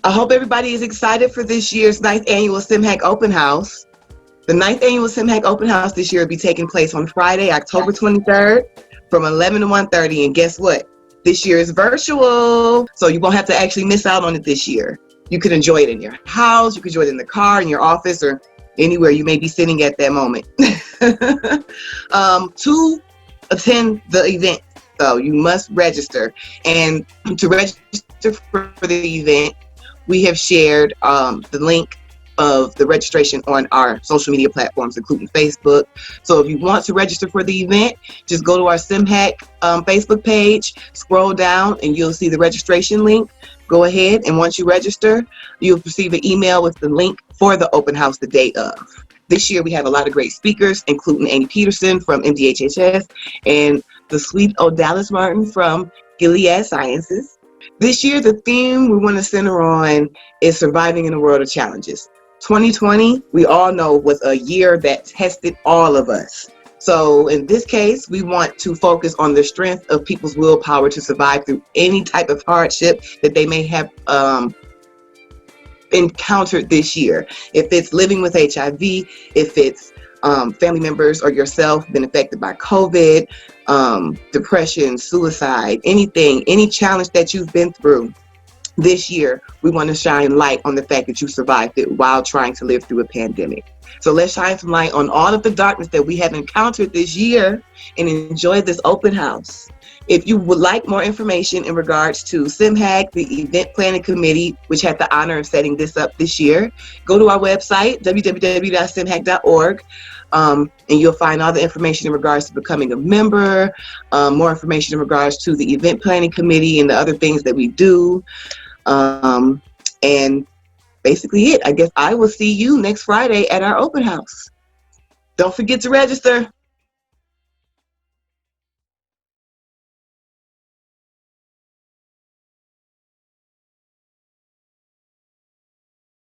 I hope everybody is excited for this year's 9th annual SEMHAC Open House. The 9th annual SEMHAC Open House this year will be taking place on Friday, October 23rd from 11 to 1:30. And guess what? This year is virtual, so you won't have to actually miss out on it this year. You can enjoy it in your house, you can enjoy it in the car, in your office, or anywhere you may be sitting at that moment. To attend the event, so you must register. And to register for the event, we have shared the link of the registration on our social media platforms, including Facebook. So if you want to register for the event, just go to our SEMHAC Facebook page, scroll down, and you'll see the registration link. Go ahead, and once you register, you'll receive an email with the link for the open house the day of. This year, we have a lot of great speakers, including Amy Peterson from MDHHS and the sweet Dallas Martin from Gilead Sciences. This year, the theme we want to center on is surviving in a world of challenges. 2020, we all know, was a year that tested all of us. So in this case, we want to focus on the strength of people's willpower to survive through any type of hardship that they may have encountered this year. If it's living with HIV, if it's family members or yourself been affected by COVID, depression, suicide, anything, any challenge that you've been through this year, we want to shine light on the fact that you survived it while trying to live through a pandemic. So let's shine some light on all of the darkness that we have encountered this year and enjoy this open house. If you would like more information in regards to SEMHAC, the event planning committee, which had the honor of setting this up this year, go to our website, www.semhac.org, and you'll find all the information in regards to becoming a member, more information in regards to the event planning committee and the other things that we do. And basically it. I guess I will see you next Friday at our open house. Don't forget to register.